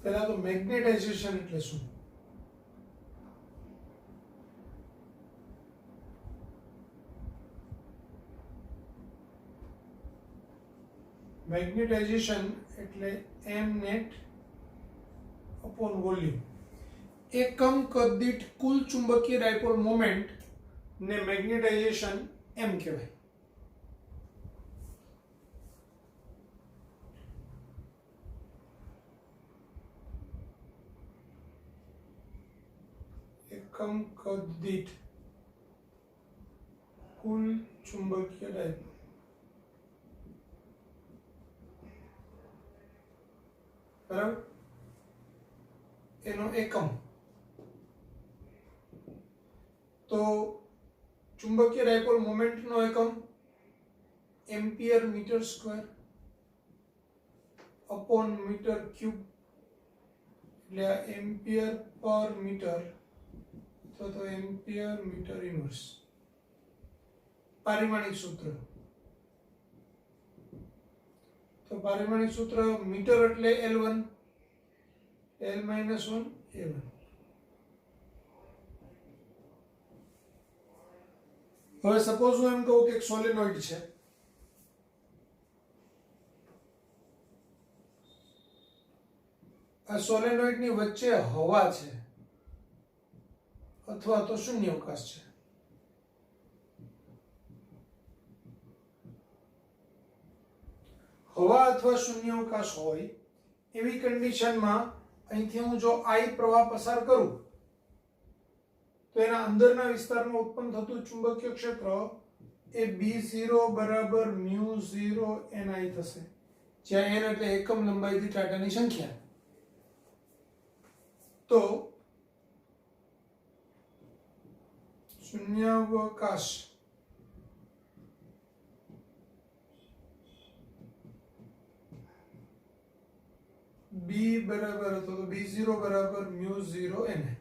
પહેલા તો મેગ્નેટાઇઝેશન એટલે શું? મેગ્નેટાઇઝેશન એટલે m નેટ અપોન વોલ્યુમ. એકમ કદ દીઠ કુલ ચુંબકીય ડાયપોલ મોમેન્ટ ને મેગ્નેટાઇઝેશન m કહેવાય. એકમ કદ દીઠ કુલ ચુંબકીય ડાયપોલ બરાબર, એનો એકમ. તો ચુંબકીય ડાયપોલ મોમેન્ટ નો એકમ ampere metre square upon metre cube, એટલે એમ્પિયર પર મીટર અથવા તો એમ્પિયર મીટર ઇન્વર્સ. પારિમાણિક સૂત્ર. તો પારિમાણિક સૂત્ર મીટર એટલે L1 L - 1 A1. હવે સપોઝ હું એમ કહું કે એક સોલેનોઇડ છે, આ સોલેનોઇડ ની વચ્ચે હવા છે અથવા તો શૂન્યાવકાશ છે. હવા અથવા શૂન્યાવકાશ હોય એવી કન્ડિશનમાં અહીંથી હું જો I પ્રવાહ પસાર કરું તો એના અંદરના વિસ્તારમાં ઉત્પન્ન થતું ચુંબકીય ક્ષેત્ર એ B0 બરાબર μ0 NI થશે, જ્યાં n એટલે એકમ લંબાઈ દીઠ આંટાની સંખ્યા. તો શૂન્યાવકાશ B બરાબર હતો તો B0 બરાબર μ0 NI.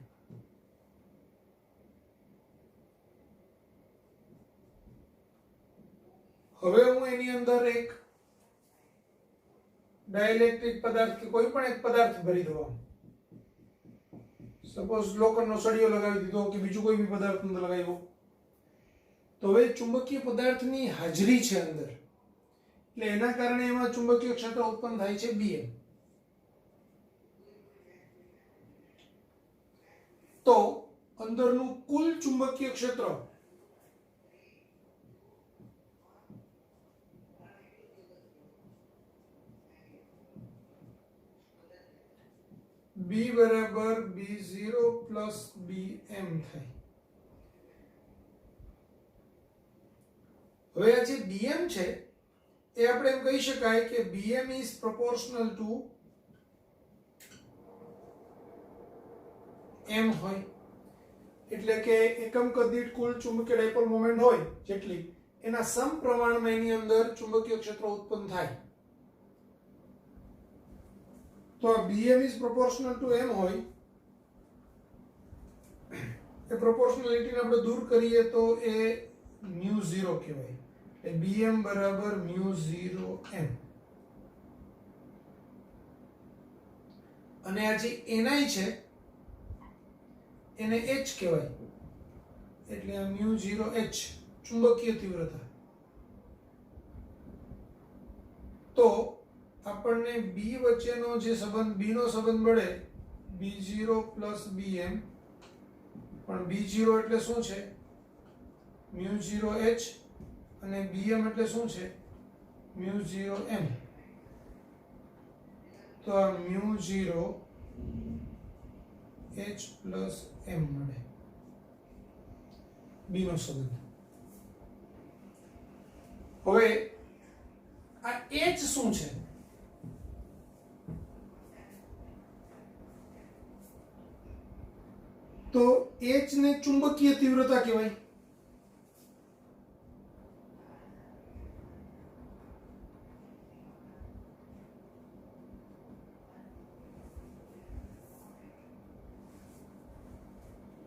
હવે હું એની અંદર એક ડાઇલેક્ટ્રિક પદાર્થ કે કોઈ પણ એક પદાર્થ ભરી દઉં. સપોઝ લોખંડનો સળિયો લગાવી દીધો કે બીજું કોઈ બી પદાર્થ અંદર લગાવ્યો, તો હવે ચુંબકીય પદાર્થની હાજરી છે અંદર, એટલે એના કારણે એમાં ચુંબકીય ક્ષેત્ર ઉત્પન્ન થાય છે Bm. તો અંદરનું કુલ ચુંબકીય ક્ષેત્ર B બરાબર B0 પ્લસ Bm થાય. હવે આ જે Bm છે એ આપણે એમ કહી શકાય કે Bm is proportional to m હોય, એટલે કે એકમ કદ દીઠ કુલ ચુંબકીય ડાયપોલ મોમેન્ટ હોય જેટલી એના સમપ્રમાણમાં એની અંદર ચુંબકીય ક્ષેત્ર ઉત્પન્ન થાય. તો Bm is proportional to m હોય, એ પ્રોપોર્શનાલિટીને આપણે દૂર કરીએ તો એ μ0 કહેવાય. એટલે Bm બરાબર μ0 m. અને આ જે Ni છે એને h કહેવાય, એટલે આ μ0h ચુંબકીય તીવ્રતા. તો આપણને B વચ્ચેનો જે સંબંધ B નો સંબંધ મળે B0 પ્લસ Bm, પણ B0 એટલે શું છે μ0h અને Bm એટલે શું છે μ0m. તો આ μ0h પ્લસ m મળે B નો સંબંધ. હવે આ h શું છે? તો h ને ચુંબકીય તીવ્રતા કહેવાય.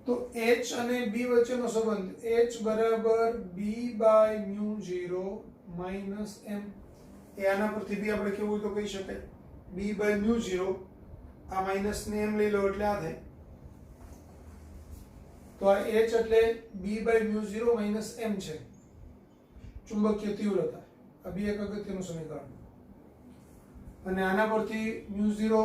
તો h અને b વચ્ચેનો સંબંધ h બરાબર b બાય μ0 માઈનસ m. એ આના પરથી બી આપણે કેવું તો કહી શકાય b બાય μ0 આ માઇનસ ને એમ લઈ લો એટલે આ થાય, તો આ h એટલે b/μ0 માઇનસ m છે ચુંબકીય તીવ્રતા. આ બી એક અગત્યનું સમીકરણ. અને આના પરથી μ0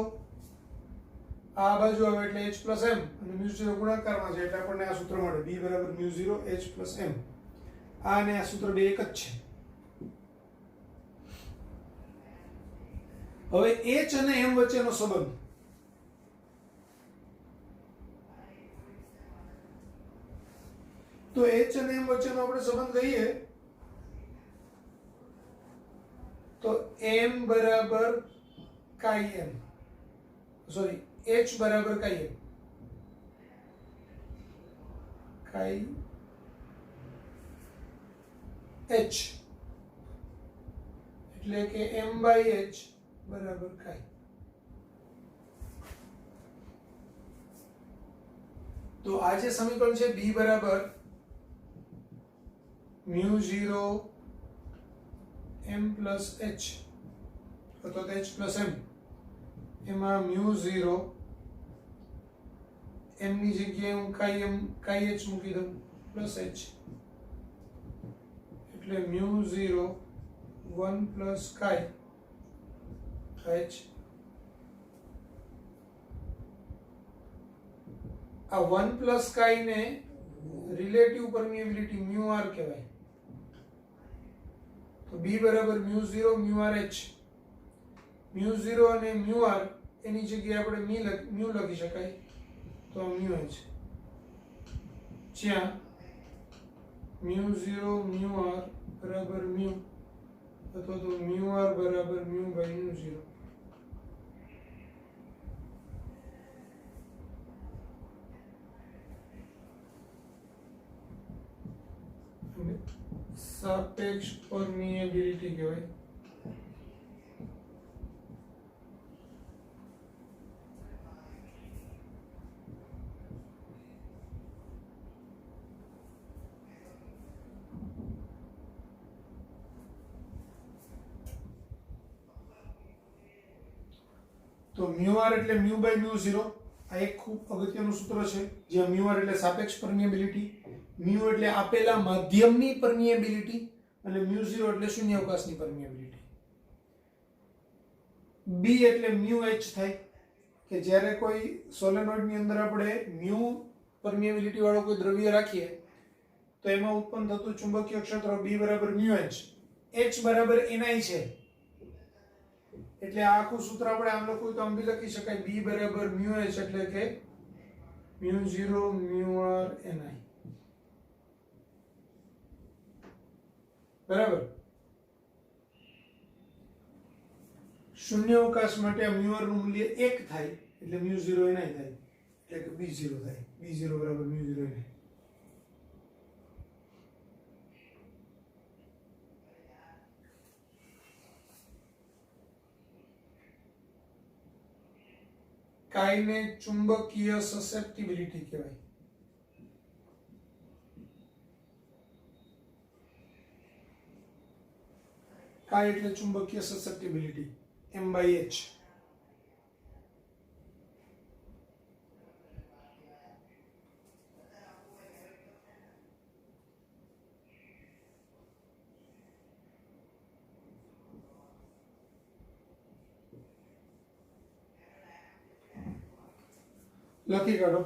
આ બાજુ આવે એટલે h પ્લસ m અને μ0 ગુણાકારમાં છે એટલે આપણને આ સૂત્ર મળે b બરાબર μ0 h પ્લસ m. આ અને આ સૂત્ર બે એક જ છે. હવે h અને m વચ્ચેનો સંબંધ, તો h અને m વચ્ચેનો આપણે સંબંધ કહીએ તો m બરાબર chi m, સોરી h બરાબર chi m, chi h એટલે કે m/h બરાબર chi. તો આ જે સમીકરણ છે b બરાબર μ0 m પ્લસ h અથવા તો h પ્લસ m, એમાં μ0 m ની જગ્યાએ હું chi h મૂકી દઉં પ્લસ h એટલે μ0 1 પ્લસ chi h. આ 1 પ્લસ chi ને રિલેટિવ પરમિએબિલિટી μr કહેવાય. તો b બરાબર μ0 μr h, μ0 અને μr એની જગ્યાએ આપણે μ લખી શકાય તો μh, જ્યાં μ0 μr બરાબર μ અથવા તો μr બરાબર μ/μ0. સાપેક્ષ પરમિએબિલિટી કહેવાય. તો μr એટલે μ/μ0. આ એક ખૂબ અગત્યનું સૂત્ર છે, જ્યાં μr એટલે સાપેક્ષ પરમિએબિલિટી, μ એટલે આપેલા માધ્યમની પરમિએબિલિટી અને μ0 એટલે શૂન્યાવકાશની પરમિએબિલિટી. b એટલે μh થાય કે જ્યારે કોઈ સોલેનોઇડની અંદર આપણે μ પરમિએબિલિટી વાળો કોઈ દ્રવ્ય રાખીએ તો એમાં ઉત્પન્ન થતું ચુંબકીય ક્ષેત્ર b બરાબર μh, h બરાબર ni છે. એટલે આ આખું સૂત્ર આપણે આમ લખવું તો આમ બી લખી શકાય b બરાબર μh એટલે કે μ0 μr ni. બરાબર. શૂન્યાવકાશ માટે આ μr નું મૂલ્ય 1 થાય એટલે μ0 ni થાય એટલે કે b0 થાય. b0 બરાબર μ0 ni. chi ને ચુંબકીય સસેપ્ટિબિલિટી કહેવાય. chi એટલે ચુંબકીય સસેપ્ટિબિલિટી m/h. લખી કાઢો.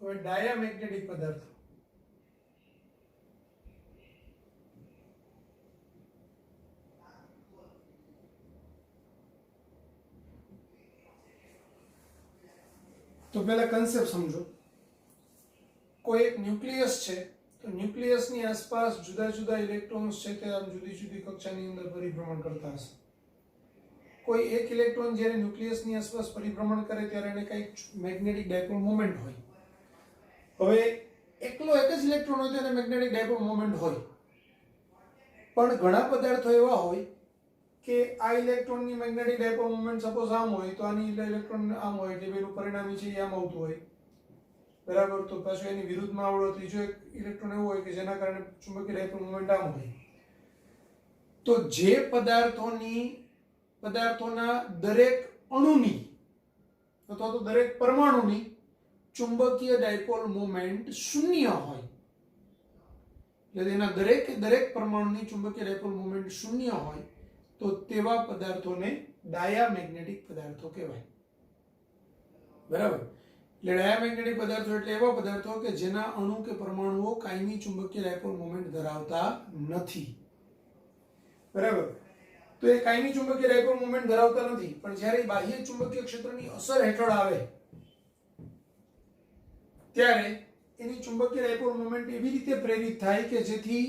હવે ડાયામેગ્નેટિક પદાર્થો. તો પહેલા કન્સેપ્ટ સમજો. કોઈ એક ન્યુક્લિયસ છે, તો ન્યુક્લિયસની આસપાસ જુદા જુદા ઇલેક્ટ્રોન્સ છે તે આમ જુદી જુદી કક્ષાની અંદર પરિભ્રમણ કરતા હશે. કોઈ એક ઇલેક્ટ્રોન જ્યારે ન્યુક્લિયસની આસપાસ પરિભ્રમણ કરે ત્યારે એને કંઈક મેગ્નેટિક ડાયપોલ મોમેન્ટ હોય. હવે એકલો એક જ ઇલેક્ટ્રોન હોય તો એને મેગ્નેટિક ડાયપોલ મોમેન્ટ હોય, પણ ઘણા પદાર્થો એવા હોય કે આ ઇલેક્ટ્રોનની મેગ્નેટિક ડાયપોલ મોમેન્ટ સપોઝ આમ હોય તો આની ઇલેક્ટ્રોન આમ હોય, એટલે બેનું પરિણામી છે એ આમ આવતું હોય, બરાબર. તો પાછું એની વિરુદ્ધમાં આવડો ત્રીજો એક ઇલેક્ટ્રોન એવો હોય કે જેના કારણે ચુંબકીય ડાયપોલ મોમેન્ટ આમ હોય. તો જે પદાર્થોના દરેક અણુની અથવા તો દરેક પરમાણુની ચુંબકીય ડાયપોલ મોમેન્ટ શૂન્ય હોય, એટલે એના દરેક પરમાણુની ચુંબકીય ડાયપોલ મોમેન્ટ શૂન્ય હોય, તો તેવા પદાર્થોને ડાયામેગ્નેટિક પદાર્થો કહેવાય, બરાબર. એટલે ડાયામેગ્નેટિક પદાર્થો એટલે એવા પદાર્થો કે જેના અણુ કે પરમાણુઓ કાયમી ચુંબકીય ડાયપોલ મોમેન્ટ ધરાવતા નથી, બરાબર. તો એ કાયમી ચુંબકીય ડાયપોલ મોમેન્ટ ધરાવતા નથી, પણ જ્યારે બાહ્ય ચુંબકીય ક્ષેત્રની અસર હેઠળ આવે ત્યારે એની ચુંબકીય ડાયપોલ મોમેન્ટ એવી રીતે પ્રેરિત થાય કે જેથી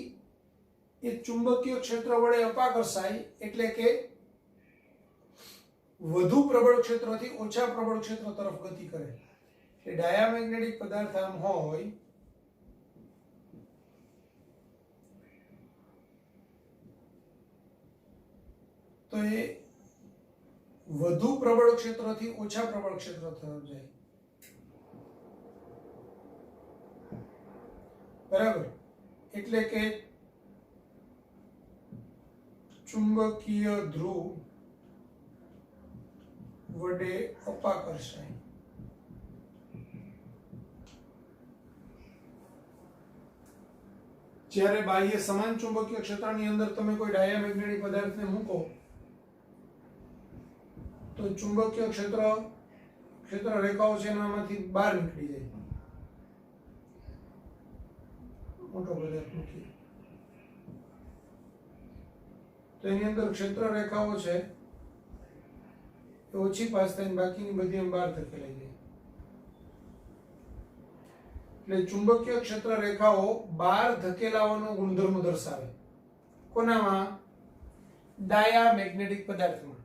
એ ચુંબકીય ક્ષેત્ર વડે અપાકર્ષાય, એટલે કે વધુ પ્રબળ ક્ષેત્રથી ઓછા પ્રબળ ક્ષેત્ર તરફ ગતિ કરે. એટલે ડાયામેગ્નેટિક પદાર્થ આમ હોય તો એ વધુ પ્રબળ ક્ષેત્રથી ઓછા પ્રબળ ક્ષેત્ર તરફ જાય, બરાબર. એટલે કે ચુંબકીય ધ્રુવ વડે અપાકર્ષાય. જ્યારે બાહ્ય સમાન ચુંબકીય ક્ષેત્રની અંદર તમે કોઈ ડાયામેગ્નેટિક પદાર્થને મૂકો તો ચુંબકીય ક્ષેત્ર રેખાઓ છે એનામાંથી બહાર નીકળી જાય. મોટો પદાર્થ મૂકીએ તો એની અંદર ક્ષેત્ર રેખાઓ છે એ ઓછી પાસ થાય, બાકીની બધી એમ બહાર ધકેલાઈ જાય. એટલે ચુંબકીય ક્ષેત્ર રેખાઓ બહાર ધકેલાવાનો ગુણધર્મ દર્શાવે. કોનામાં? ડાયામેગ્નેટિક પદાર્થમાં.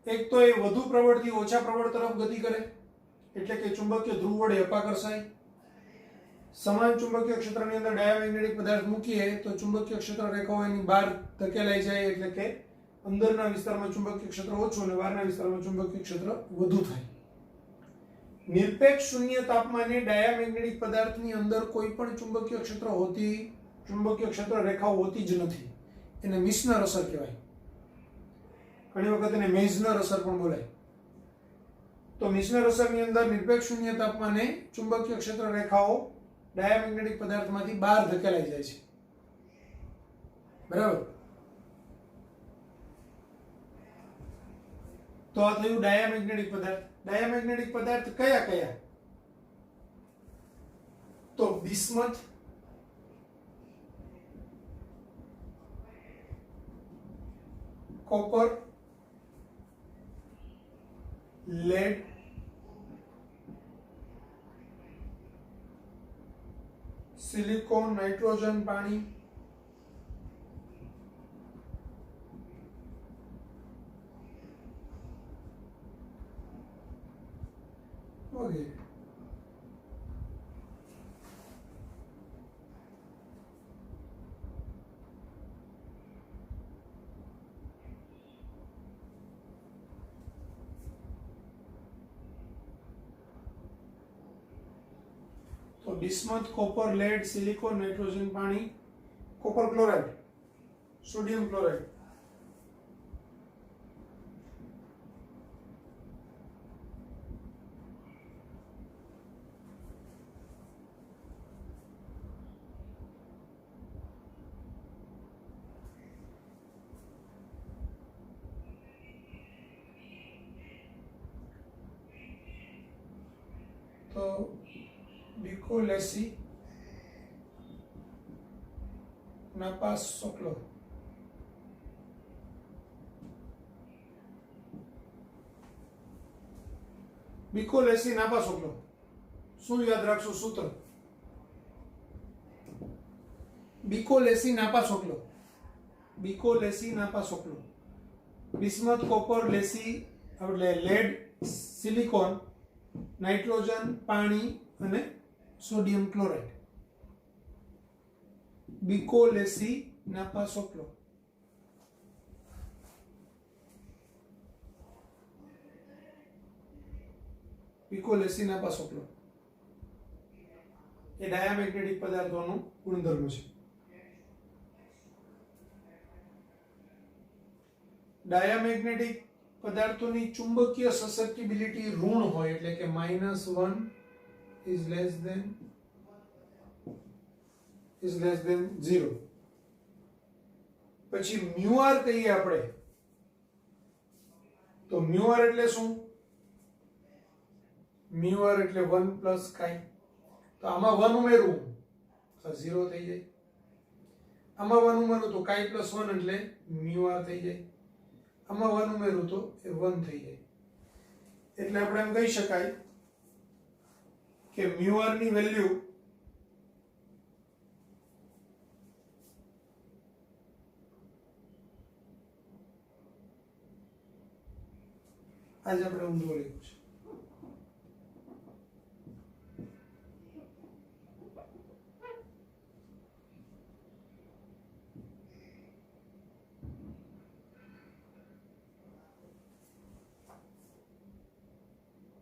એક તો એ વધુ પ્રબળથી ઓછા પ્રબળ તરફ ગતિ કરે, એટલે કે ચુંબકીય ધ્રુવ વડે અપાકર્ષાય. સમાન ચુંબકીય ક્ષેત્રની અંદર ડાયામેગ્નેટિક પદાર્થ મૂકીએ તો ચુંબકીય ક્ષેત્ર રેખાઓ એની બહાર ધકેલાઈ જાય, એટલે કે અંદરના વિસ્તારમાં ચુંબકીય ક્ષેત્ર ઓછું અને બહારના વિસ્તારમાં ચુંબકીય ક્ષેત્ર વધુ થાય. નિરપેક્ષ શૂન્ય તાપમાને ડાયામેગ્નેટિક પદાર્થની અંદર કોઈ પણ ચુંબકીય ક્ષેત્ર રેખાઓ હોતી જ નથી. એને મિશનર અસર કહેવાય. ઘણી વખત એને મેઝનર અસર પણ બોલાય. તો મિશનર અસરની અંદર નિરપેક્ષ શૂન્ય તાપમાને ચુંબકીય ક્ષેત્ર રેખાઓ ડાયામેગ્નેટિક પદાર્થમાંથી બહાર ધકેલાઈ જાય છે, બરાબર. તો આ થયું ડાયામેગ્નેટિક પદાર્થ. ડાયામેગ્નેટિક પદાર્થ કયા કયા? તો bismuth, copper, lead, silicon, nitrogen, પાણી, વગેરે. તો bismuth, copper, lead, silicon, nitrogen, પાણી, કોપર ક્લોરાઇડ, સોડિયમ ક્લોરાઇડ. તો બીકોલેસી નાપાસ શુક્લો. બીકોલેસી નાપાસ શુક્લો શું યાદ રાખશો સૂત્ર? બીકોલેસી નાપાસ શુક્લો, બીકોલેસી નાપાસ શુક્લો, બિસ્મથ કોપર લેસી એટલે લેડ સિલિકોન નાઇટ્રોજન પાણી અને સોડિયમ ક્લોરાઇડ. બીકોલેસી નાપાસ શુક્લો. બીકોલેસી નાપાસ શુક્લો એ ડાયામેગ્નેટિક પદાર્થોનો ગુણધર્મ છે. ડાયામેગ્નેટિક પદાર્થોની ચુંબકીય સસેપ્ટિબિલિટી ઋણ હોય એટલે કે -1 is less than 0. પછી મ્યુઆર કહીએ આપણે તો મ્યુઆર એટલે શું? મ્યુઆર એટલે 1 પ્લસ કાઈ. તો આમાં 1 ઉમેરવું તો 0 થઈ જાય. આમાં 1 ઉમેરવું તો કાઈ પ્લસ 1 એટલે મ્યુઆર થઈ જાય. આમાં 1 ઉમેરવું તો એ 1 થઈ જાય. એટલે આપણે એમ કહી શકાય કે મ્યુઆર ની વેલ્યુ આજે આપણે ઊંધું લખ્યું છે.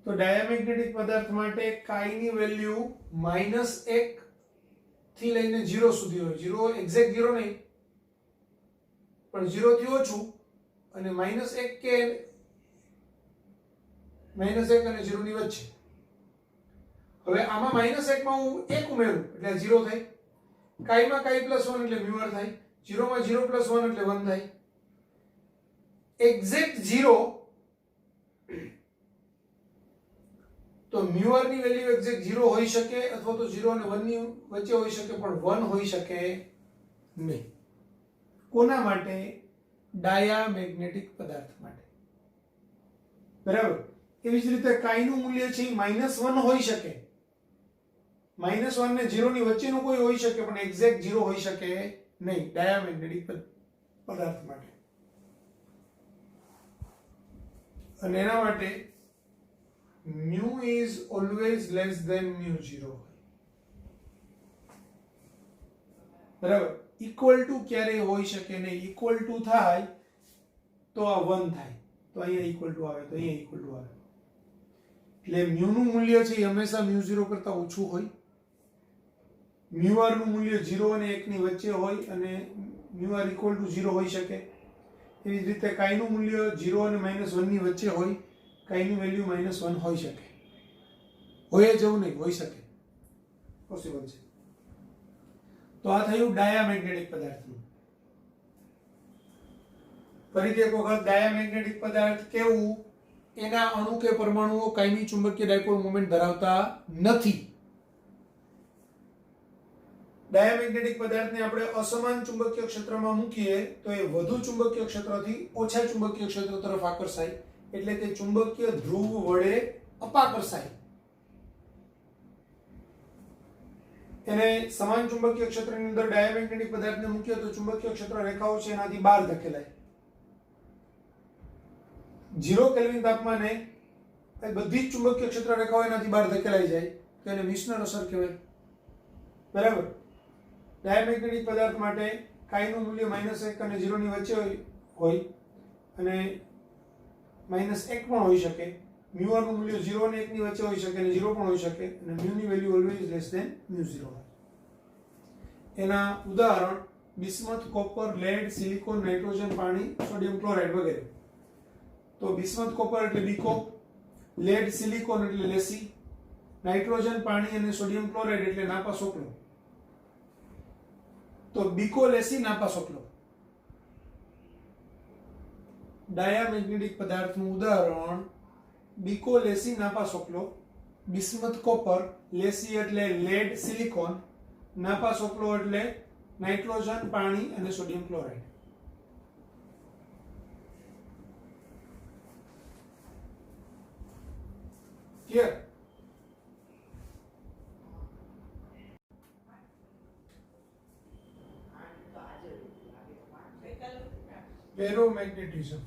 તો ડાયામેગ્નેટિક પદાર્થ માટે કાઈ ની વેલ્યુ -1 થી લઈને 0 સુધી હોય. 0 એક્ઝેક્ટ 0 નહીં પણ 0 થી ઓછું અને -1 કે -1 અને 0 ની વચ્ચે. હવે આમાં -1 માં હું 1 ઉમેરું એટલે 0 થાય. કાઈ માં કાઈ +1 એટલે મ્યુઆર થાય. 0 માં 0 + 1 એટલે 1 થાય. એક્ઝેક્ટ 0 તો મ્યુઆર ની વેલ્યુ એક્ઝેક્ટ 0 હોઈ શકે અથવા તો 0 અને 1 ની વચ્ચે હોઈ શકે પણ 1 હોઈ શકે નહીં. કોના માટે? ડાયામેગ્નેટિક પદાર્થ માટે. બરાબર. એવી જ રીતે કાઈ નું મૂલ્ય છે -1 હોઈ શકે. -1 ને 0 ની વચ્ચેનું કોઈ હોઈ શકે પણ એક્ઝેક્ટ 0 હોઈ શકે નહીં ડાયામેગ્નેટિક પદાર્થ માટે. અને એના માટે mu is always less than mu0. બરાબર. ઇક્વલ ટુ ક્યારે હોઈ શકે નહીં. ઇક્વલ ટુ થાય તો આ 1 થાય તો અહીંયા ઇક્વલ ટુ આવે તો અહીંયા ઇક્વલ ટુ આવે. એટલે mu નું મૂલ્ય છે એ હંમેશા mu0 કરતા ઓછું હોય. મ્યુઆર નું મૂલ્ય 0 અને 1 ની વચ્ચે હોય અને મ્યુઆર ઇક્વલ ટુ 0 હોઈ શકે. એવી જ રીતે કાઈ નું મૂલ્ય 0 અને -1 ની વચ્ચે હોય. કાઈ ની વેલ્યુ -1 હોઈ શકે. હોય જવું નહીં, હોઈ શકે, પોસિબલ છે. તો આ થયું ડાયામેગ્નેટિક પદાર્થનું. ફરીથી એક વખત ડાયામેગ્નેટિક પદાર્થ કેવું? એના અણુ કે પરમાણુઓ કાયમી ચુંબકીય ડાયપોલ મોમેન્ટ ધરાવતા નથી. ડાયામેગ્નેટિક પદાર્થને આપણે અસમાન ચુંબકીય ક્ષેત્રમાં મૂકીએ તો એ વધુ ચુંબકીય ક્ષેત્રથી ઓછા ચુંબકીય ક્ષેત્ર તરફ આકર્ષાય એટલે કે ચુંબકીય ધ્રુવ વડે અપાકર્ષાય. એને સમાન ચુંબકીય ક્ષેત્રની અંદર ડાયામેગ્નેટિક પદાર્થને મૂકીએ તો ચુંબકીય ક્ષેત્ર રેખાઓ છે એનાથી બહાર ધકેલાય. 0 કેલ્વિન તાપમાને બધી જ ચુંબકીય ક્ષેત્ર રેખાઓ એનાથી બહાર ધકેલાઈ જાય તો એને મિશનર અસર કહેવાય. બરાબર. ડાયામેગ્નેટિક પદાર્થ માટે કાઈનું મૂલ્ય -1 અને 0 ની વચ્ચે હોય અને -1 પણ હોઈ શકે. મ્યુઆર નું મૂલ્ય 0 અને 1 ની વચ્ચે હોઈ શકે અને 0 પણ હોઈ શકે અને મ્યુ ની વેલ્યુ ઓલવેઝ લેસ ધેન મ્યુ0. એના ઉદાહરણ bismuth, copper, lead, silicon, nitrogen, પાણી, સોડિયમ ક્લોરાઇડ વગેરે. તો બિસ્મથ કોપર એટલે બીકો, લેડ સિલિકોન એટલે લેસી, નાઇટ્રોજન પાણી અને સોડિયમ ક્લોરાઇડ એટલે નાપાસ ઓકલો. તો બીકોલેસી નાપાસ ઓકલો. ડાયામેગ્નેટિક પદાર્થનું ઉદાહરણ બીકોલેસી નાપાસ ઓકલો, બિસ્મથ કોપર, લેસી એટલે લેડ સિલિકોન, નાપાસોક્લો એટલે નાઇટ્રોજન પાણી અને સોડિયમ ક્લોરાઇડ. ક્લિયર? ફેરોમેગ્નેટિઝમ.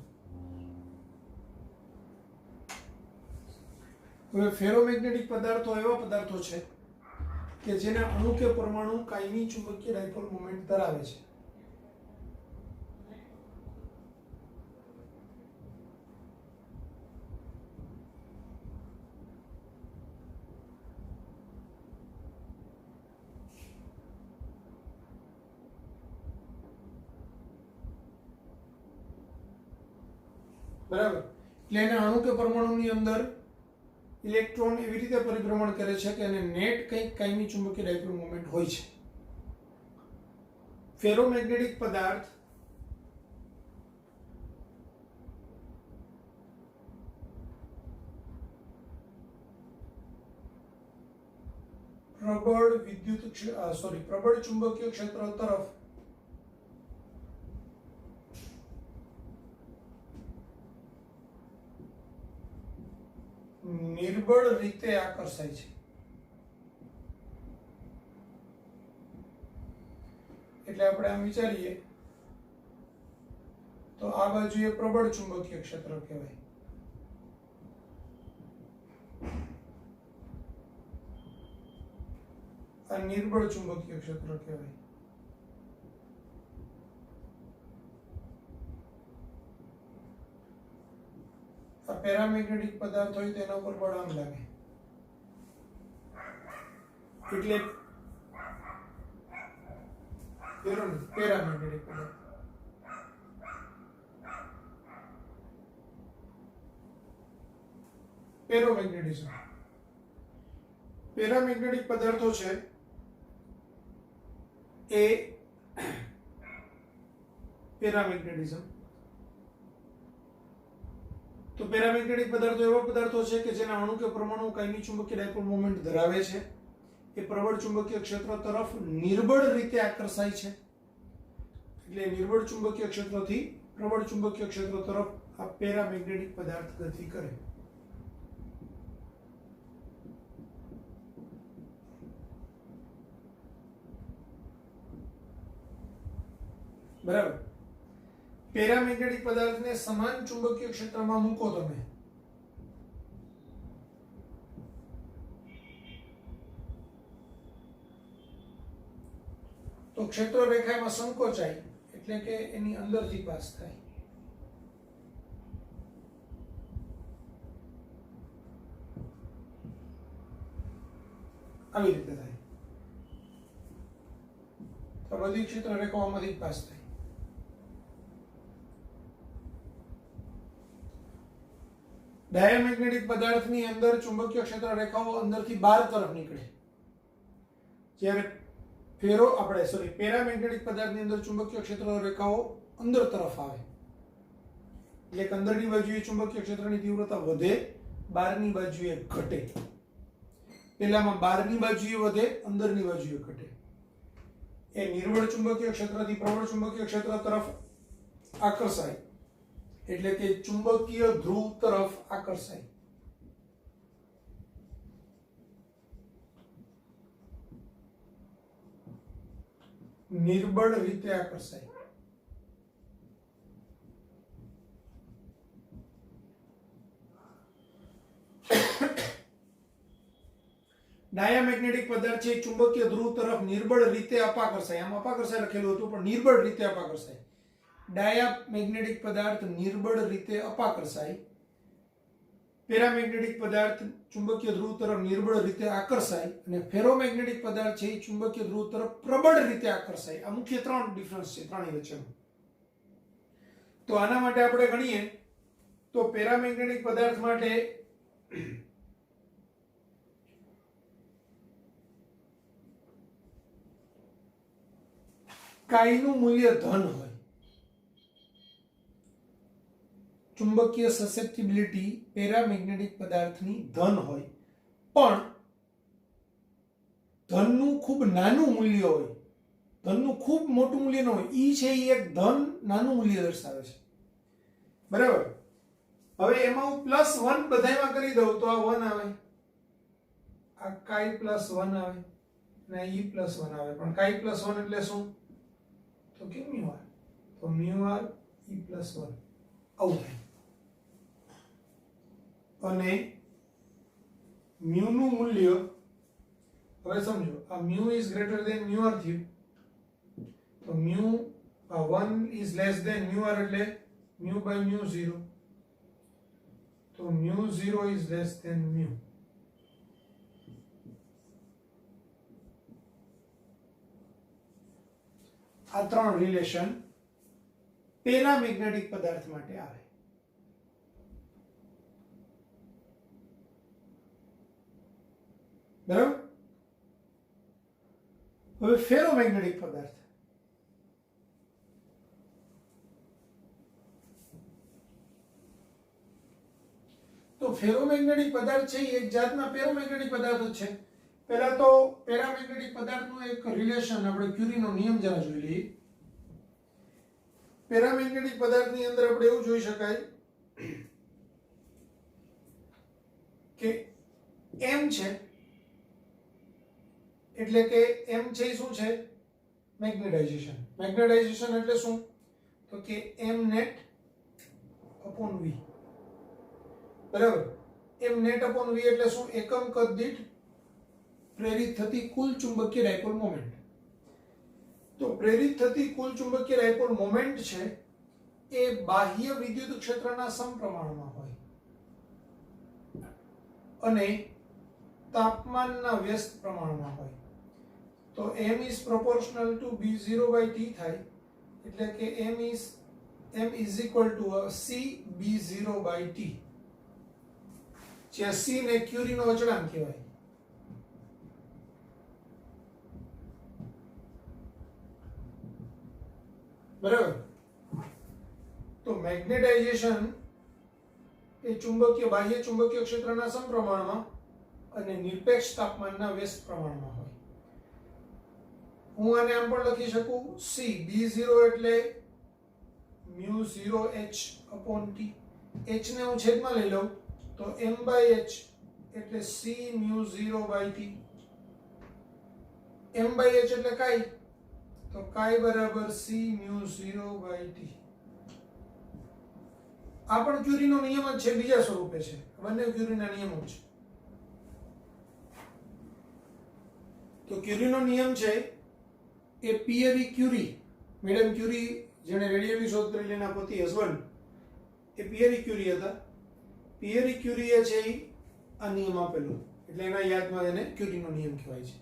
હવે ફેરોમેગ્નેટિક પદાર્થો એવા પદાર્થો છે કે જેના અણુ કે પરમાણુ કાયમી ચુંબકીય ડાયપોલ મોમેન્ટ ધરાવે છે. બરાબર? એટલે એના અણુ કે પરમાણુની અંદર ઇલેક્ટ્રોન એવી રીતે પરિભ્રમણ કરે છે કે એને નેટ કંઈક કાયમી ચુંબકીય ડાયપોલ મોમેન્ટ હોય છે. ફેરોમેગ્નેટિક પદાર્થ પ્રબળ ચુંબકીય ક્ષેત્ર તરફ નિર્બળ રીતે આકર્ષાય છે. એટલે આપણે આમ વિચારીએ તો આ બાજુએ પ્રબળ ચુંબકીય ક્ષેત્ર કહેવાય, આ નિર્બળ ચુંબકીય ક્ષેત્ર કહેવાય. આ પેરામેગ્નેટિક પદાર્થ હોય તેના ઉપર બળ આમ લાગે એટલે પેરામેગ્નેટિક પદાર્થ. પેરોમેગ્નેટિઝમ. પેરામેગ્નેટિક પદાર્થો છે એ પેરામેગ્નેટિઝમ. તો પેરામેગ્નેટિક પદાર્થો એવા પદાર્થો છે કે જેના અણુ કે પરમાણુ કાયમી ચુંબકીય ડાયપોલ મોમેન્ટ ધરાવે છે. એ પ્રબળ ચુંબકીય ક્ષેત્ર તરફ નિર્બળ રીતે આકર્ષાય છે. એટલે નિર્બળ ચુંબકીય ક્ષેત્રથી પ્રબળ ચુંબકીય ક્ષેત્ર તરફ આ પેરામેગ્નેટિક પદાર્થ ગતિ કરે. બરાબર? પેરામેગ્નેટિક પદાર્થને સમાન ચુંબકીય ક્ષેત્રમાં મૂકો તમે તો ક્ષેત્ર રેખામાં સંકોચાય એટલે કે એની અંદરથી પાસ થાય. આવી રીતે થાય. તો બધી ક્ષેત્ર રેખાઓમાંથી પાસ થાય. ડાયામેગ્નેટિક પદાર્થની અંદર ચુંબકીય ક્ષેત્ર રેખાઓ અંદરથી બહાર તરફ નીકળે. જ્યારે પેરામેગ્નેટિક પદાર્થની અંદર ચુંબકીય ક્ષેત્ર રેખાઓ અંદર તરફ આવે. એટલે કે અંદરની બાજુએ ચુંબકીય ક્ષેત્રની તીવ્રતા વધે, બહારની બાજુએ ઘટે. પેલામાં બહારની બાજુએ વધે, અંદરની બાજુએ ઘટે. એ નિર્બળ ચુંબકીય ક્ષેત્રથી પ્રબળ ચુંબકીય ક્ષેત્ર તરફ આકર્ષાય એટલે કે ચુંબકીય ધ્રુવ તરફ આકર્ષાય. નિર્બળ રીતે આકર્ષાય. ડાયામેગ્નેટિક પદાર્થ છે ચુંબકીય ધ્રુવ તરફ નિર્બળ રીતે અપાકર્ષાય. આમ અપાકર્ષાય લખેલું હતું પણ નિર્બળ રીતે અપાકર્ષાય. ડાયામેગ્નેટિક પદાર્થ નિર્બળ રીતે અપાકર્ષાય. પેરામેગ્નેટિક પદાર્થ ચુંબકીય ધ્રુવ તરફ નિર્બળ રીતે આકર્ષાય અને ફેરોમેગ્નેટિક પદાર્થ છે ચુંબકીય ધ્રુવ તરફ પ્રબળ રીતે આકર્ષાય. આ મુખ્ય ત્રણ ડિફરન્સ છે ત્રણેય વચ્ચેનો. તો આના માટે આપણે ગણીએ તો પેરામેગ્નેટિક પદાર્થ માટે કાઈનું મૂલ્ય ધન હોય. ચુંબકીય સસેપ્ટિબિલિટી પેરામેગ્નેટિક પદાર્થની ધન હોય પણ ધનનું ખૂબ નાનું મૂલ્ય હોય, ધનનું ખૂબ મોટું મૂલ્ય ન હોય, ઈ છે ઈ એક ધન નાનું મૂલ્ય દર્શાવે છે, બરાબર. હવે એમાં હું +1 બધાયમાં કરી દઉં તો આ 1 આવે, આ કાઈ +1 આવે ને ઈ +1 આવે, પણ કાઈ +1 એટલે શું? તો કે મ્યુ આર, તો મ્યુ આર ઈ +1 આવું થાય. અને મ્યુ નું મૂલ્ય હવે સમજો, આ mu is greater than mu r થયું, તો mu 1 is less than mu r એટલે મ્યુ બાય મ્યુ 0, તો mu 0 is less than mu. આ ત્રણ રિલેશન પેરામેગ્નેટિક પદાર્થ માટે આવે. બરાબર. હવે ફેરોમેગ્નેટિક પદાર્થ, તો ફેરોમેગ્નેટિક પદાર્થ છે એ એક જાતના પેરામેગ્નેટિક પદાર્થો છે. પહેલા તો પેરામેગ્નેટિક પદાર્થનું એક રિલેશન આપણે ક્યુરીનો નિયમ જરા જોઈ લઈએ. પેરામેગ્નેટિક પદાર્થની અંદર આપણે એવું જોઈ શકાય કે m છે, એટલે કે m છે એ શું છે? મેગ્નેટાઇઝેશન. મેગ્નેટાઇઝેશન એટલે શું? તો કે m net upon v, બરાબર. m net upon v એટલે શું? એકમ કદ દીઠ પ્રેરિત થતી કુલ ચુંબકીય ડાયપોલ મોમેન્ટ. તો પ્રેરિત થતી કુલ ચુંબકીય ડાયપોલ મોમેન્ટ છે એ બાહ્ય વિદ્યુત ક્ષેત્રના સમપ્રમાણમાં હોય અને તાપમાનના વ્યસ્ત પ્રમાણમાં હોય. તો m is proportional to b0 by t થાય, એટલે કે m is equal to c b0 by t, જ્યાં c ને ક્યુરીનો અચળાંક કહેવાય. બરાબર. તો મેગ્નેટાઇઝેશન એ ચુંબકીય બાહ્ય ચુંબકીય ક્ષેત્રના સમપ્રમાણમાં અને નિરપેક્ષ તાપમાનના વ્યસ્ત પ્રમાણમાં હોય. હું આને આમ પણ લખી શકું, c b0 એટલે μ0h upon t, h ને હું છેદમાં લઈ લઉં તો m by h એટલે c μ0 by t. m by h એટલે કાઈ, તો કાઈ બરાબર c μ0 by t. આ પણ ક્યુરીનો નિયમ જ છે, બીજા સ્વરૂપે છે. બંને ક્યુરીના નિયમો છે. તો ક્યુરીનો નિયમ છે એ પિયરી ક્યુરી, મેડમ ક્યુરી જેણે રેડિયમની શોધ કરેલી એના પતિ હસબન્ડ એ પિયરી ક્યુરી હતા. પિયરી ક્યુરીએ છે આ નિયમ આપેલો, એટલે એના યાદમાં એને ક્યુરીનો નિયમ કહેવાય છે.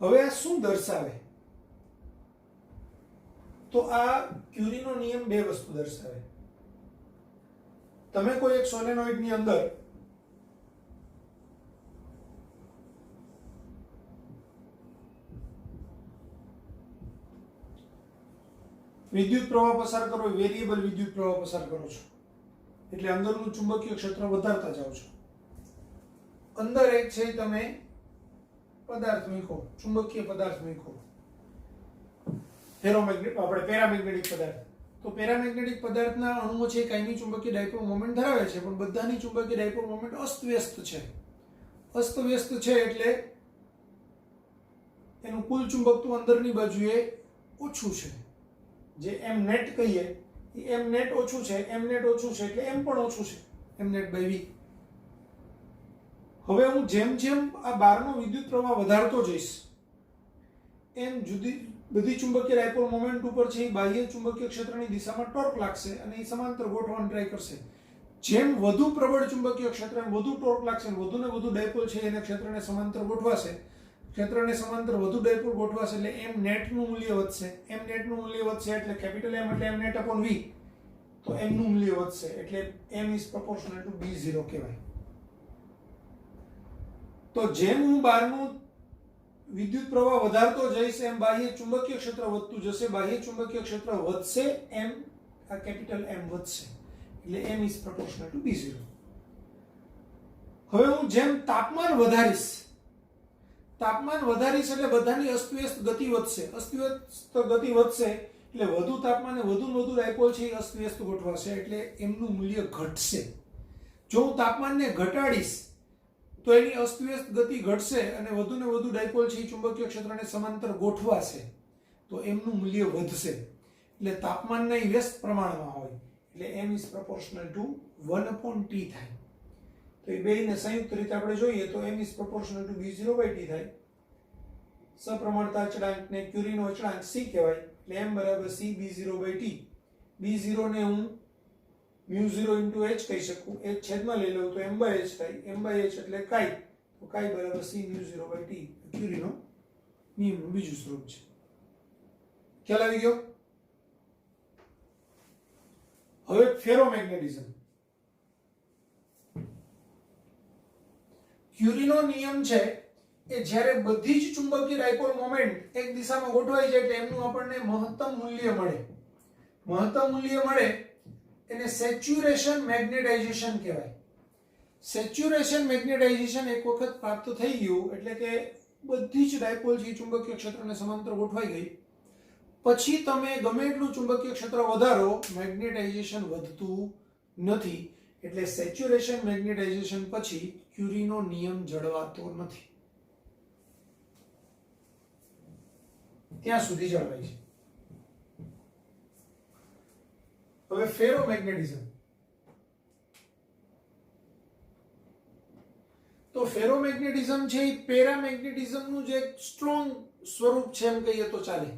હવે આ શું દર્શાવે? તો આ ક્યુરીનો નિયમ બે વસ્તુ દર્શાવે. તમે કોઈ એક સોલેનોઇડની અંદર વિદ્યુત પ્રવાહ પસાર કરો, વેરિયેબલ વિદ્યુત પ્રવાહ પસાર કરો છો, એટલે અંદરનું ચુંબકીય ક્ષેત્ર વધારતા જાઓ છો. અંદર એક છે તમે પદાર્થ મૂકો, ચુંબકીય પદાર્થ મૂકો, આપણે પેરામેગ્નેટિક પદાર્થ. તો પેરામેગ્નેટિક પદાર્થના અણુઓ છે કાયમી ચુંબકીય ડાયપોલ મોમેન્ટ ધરાવે છે, પણ બધાની ચુંબકીય ડાયપોલ મોમેન્ટ અસ્તવ્યસ્ત છે. અસ્તવ્યસ્ત છે એટલે એનું કુલ ચુંબકત્વ અંદરની બાજુએ ઓછું છે. જે m net કહીએ એ m net ઓછું છે, m net ઓછું છે એટલે m પણ ઓછું છે, m net by v. હવે હું જેમ જેમ આ બહારનો વિદ્યુત પ્રવાહ વધારતો જઈશ એમ જુદી બધી ચુંબકીય ડાયપોલ મોમેન્ટ ઉપર છે એ બાહ્ય ચુંબકીય ક્ષેત્રની દિશામાં ટોર્ક લાગશે અને એ સમાંતર ગોઠવવાનો ટ્રાય કરશે. જેમ વધુ પ્રબળ ચુંબકીય ક્ષેત્ર એમ વધુ ટોર્ક લાગશે, વધુ ને વધુ ડાયપોલ છે એને ક્ષેત્રને સમાંતર ગોઠવાશે. ક્ષેત્રને સમાંતર વધુ ડાયપોલ ગોઠવાશે એટલે m net નું મૂલ્ય વધશે. m net નું મૂલ્ય વધશે એટલે કેપિટલ M એટલે m net upon v, તો m નું મૂલ્ય વધશે એટલે m is proportional to b0 કહેવાય. તો જેમ હું બહારનું વિદ્યુત પ્રવાહ વધારતો જઈશ એમ બાહ્ય ચુંબકીય ક્ષેત્ર વધતું જશે. બાહ્ય ચુંબકીય ક્ષેત્ર વધશે એમ આ કેપિટલ M વધશે એટલે M is proportional to B0. હવે હું જેમ તાપમાન વધારીશ એટલે બધાની અસ્તવ્યસ્ત ગતિ વધશે. અસ્તવ્યસ્ત ગતિ વધશે એટલે વધુ તાપમાને વધુ ડાયપોલ છે એ અસ્તવ્યસ્ત ગોઠવાશે એટલે એમનું મૂલ્ય ઘટશે. જો હું તાપમાનને ઘટાડીશ તો એની અસ્તવ્યસ્ત ગતિ ઘટશે અને વધુ ને વધુ ડાયપોલ છે એ ચુંબકીય ક્ષેત્રને સમાંતર ગોઠવાશે તો એમનું મૂલ્ય વધશે. એટલે તાપમાનના વ્યસ્ત પ્રમાણમાં હોય એટલે m is proportional to 1/T થાય. તો એ બેયને સંયુક્ત રીતે આપણે જોઈએ તો m is proportional to B0/T થાય. સપ્રમાણતા અચળાંકને ક્યુરીનો અચળાંક c કહેવાય એટલે m બરાબર c B0/T. B0 ને હું μ0 * h કહી શકું. h છેદમાં લઈ લઉં તો m/h થાય. m/h એટલે કાઈ. તો કાઈ બરાબર c μ0/T. ક્યુરીનો નિયમનું બીજું સ્વરૂપ છે. ખ્યાલ આવી ગયો? હવે ફેરોમેગ્નેટિઝમ. ક્યુરીનો નિયમ છે એ જ્યારે બધી જ ચુંબકીય ડાયપોલ મોમેન્ટ એક દિશામાં ગોઠવાઈ જાય તેમનું આપણને મહત્તમ મૂલ્ય મળે. મહત્તમ મૂલ્ય મળે એને સેચ્યુરેશન મેગ્નેટાઇઝેશન કહેવાય. સેચ્યુરેશન મેગ્નેટાઇઝેશન એક વખત પ્રાપ્ત થઈ ગયું એટલે કે બધી જ ડાયપોલ જે ચુંબકીય ક્ષેત્રને સમાંતર ગોઠવાઈ ગઈ પછી તમે ગમે એટલું ચુંબકીય ક્ષેત્ર વધારો મેગ્નેટાઇઝેશન વધતું નથી. એટલે સેચ્યુરેશન મેગ્નેટાઇઝેશન પછી ક્યુરીનો નિયમ જળવાતો નથી. ત્યાં સુધી જળવાય છે. હવે ફેરોમેગ્નેટિઝમ. તો ફેરોમેગ્નેટિઝમ છે એ પેરામેગ્નેટિઝમનું જે સ્ટ્રોંગ સ્વરૂપ છે એમ કહીએ તો ચાલે.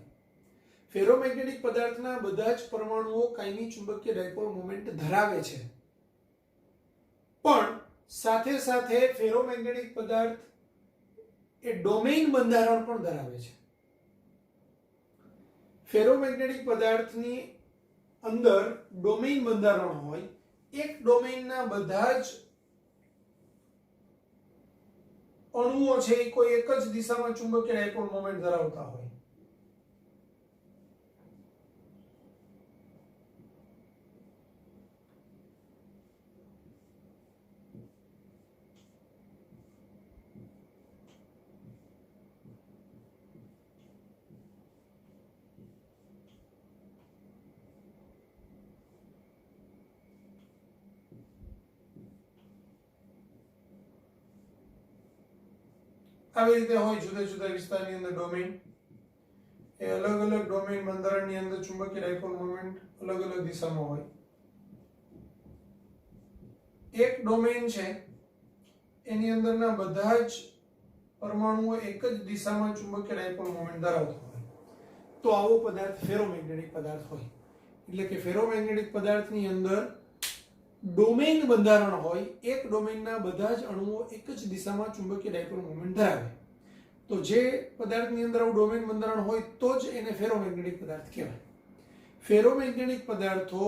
ફેરોમેગ્નેટિક પદાર્થના બધા જ પરમાણુઓ કાયમી ચુંબકીય ડાયપોલ મોમેન્ટ ધરાવે છે પણ સાથે સાથે ફેરોમેગ્નેટિક પદાર્થ એ ડોમેઇન બંધારણ પણ ધરાવે છે. ફેરોમેગ્નેટિક પદાર્થની અંદર ડોમેઇન બંધારણ હોય. એક ડોમેઇનના બધા જ અણુઓ છે એ કોઈ એક જ દિશામાં ચુંબકીય ડાયપોલ મોમેન્ટ ધરાવતા હોય. આવી રીતે હોય જુદા જુદા વિસ્તારની અંદર ડોમેઇન એ અલગ અલગ ડોમેઇન બંધારણની અંદર ચુંબકીય ડાયપોલ મોમેન્ટ અલગ અલગ દિશામાં હોય. એક ડોમેઇન છે એની અંદરના બધા જ પરમાણુઓ એક જ દિશામાં ચુંબકીય ડાયપોલ મોમેન્ટ ધરાવતા હોય તો આવો પદાર્થ ફેરોમેગ્નેટિક પદાર્થ હોય. એટલે કે ફેરોમેગ્નેટિક પદાર્થની અંદર ડોમેઇન બંધારણ હોય. એક ડોમેઇનના બધા જ અણુઓ એક જ દિશામાં ચુંબકીય ડાયપોલ મોમેન્ટ ધરાવે તો જે પદાર્થની અંદર આવું ડોમેઇન બંધારણ હોય તો જ એને ફેરોમેગ્નેટિક પદાર્થ કહેવાય. ફેરોમેગ્નેટિક પદાર્થો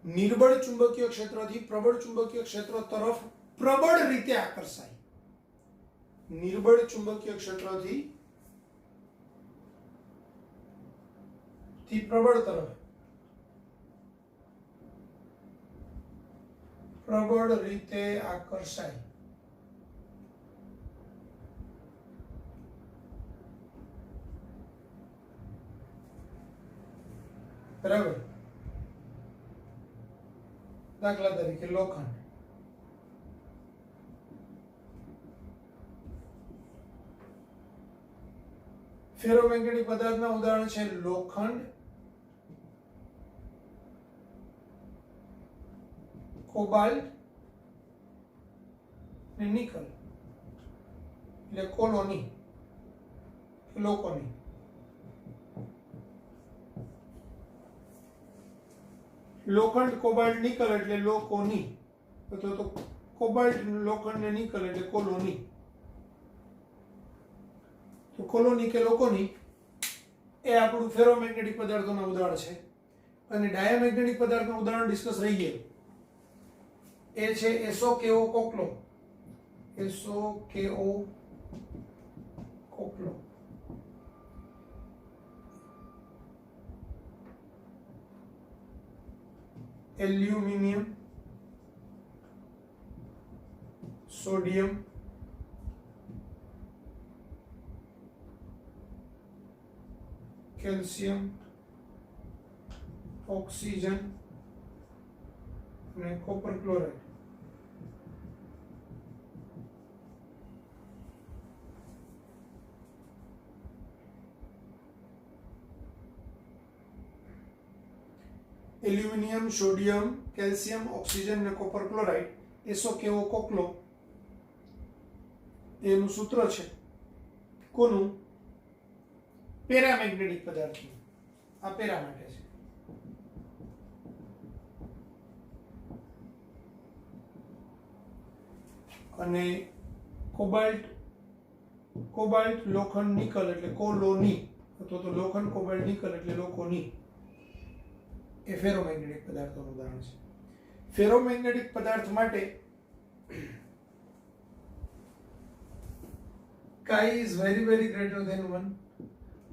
નિર્બળ ચુંબકીય ક્ષેત્રથી પ્રબળ ચુંબકીય ક્ષેત્ર તરફ પ્રબળ રીતે આકર્ષાય. નિર્બળ ચુંબકીય ક્ષેત્રથી પ્રબળ તરફ પ્રબળ રીતે આકર્ષાય. બરાબર. દાખલા તરીકે લોખંડ. ફેરોમેગ્નેટિક પદાર્થના ઉદાહરણ છે લોખંડ, કોબાલ્ટ અને નિકલ એટલે કોલોની લોકોની. લોખંડ કોબાલ્ટ નિકલ એટલે લોકોની અથવા તો કોબાલ્ટ લોખંડ ને નિકલ એટલે કોલોની. તો કોલોની કે લોકોની એ આપણું ફેરોમેગ્નેટિક પદાર્થોના ઉદાહરણ છે. અને ડાયામેગ્નેટિક પદાર્થનું ઉદાહરણ ડિસ્કસ રહી ગયું એ છે SO_KO કોકલો. SO_KO કોકલો. એલ્યુમિનિયમ, સોડિયમ, કેલ્શિયમ, ઓક્સિજન અને copper chloride. Aluminium, sodium, calcium, oxygen અને કોપર ક્લોરાઇડ એસો કેવો કોકલો એનું સૂત્ર છે કોનું? પેરામેગ્નેટિક પદાર્થનું. આ પેરા માટે છે. અને કોબાલ્ટ લોખંડ નિકલ એટલે કોલોની, અથવા તો લોખંડ કોબાલ્ટ નિકલ એટલે લોકોની, એ ફેરોમેગ્નેટિક પદાર્થોનું ઉદાહરણ છે. ફેરોમેગ્નેટિક પદાર્થ માટે chi is very very greater than 1,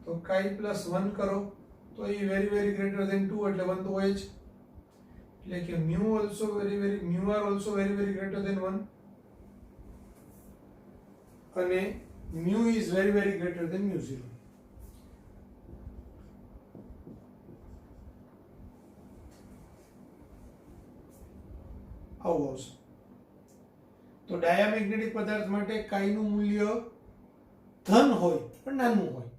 તો chi plus 1 કરો તો એ very very greater than 2 એટલે 1 તો હોય જ, એટલે કે mu are also very very greater than 1 અને mu is very very greater than mu 0. આવું આવશે. તો ડાયામેગ્નેટિક પદાર્થ માટે chi નું મૂલ્ય ધન હોય પણ નાનું હોય,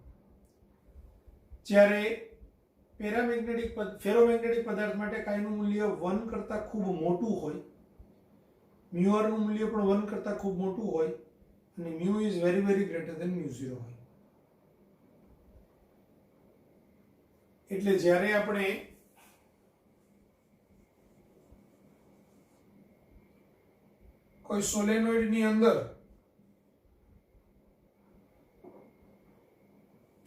જ્યારે ફેરોમેગ્નેટિક પદાર્થ માટે chi નું મૂલ્ય 1 કરતા ખૂબ મોટું હોય, mu r નું મૂલ્ય પણ 1 કરતા ખૂબ મોટું હોય અને mu is very very greater than mu 0 હોય. એટલે જ્યારે આપણે કોઈ સોલેનોઇડ ની અંદર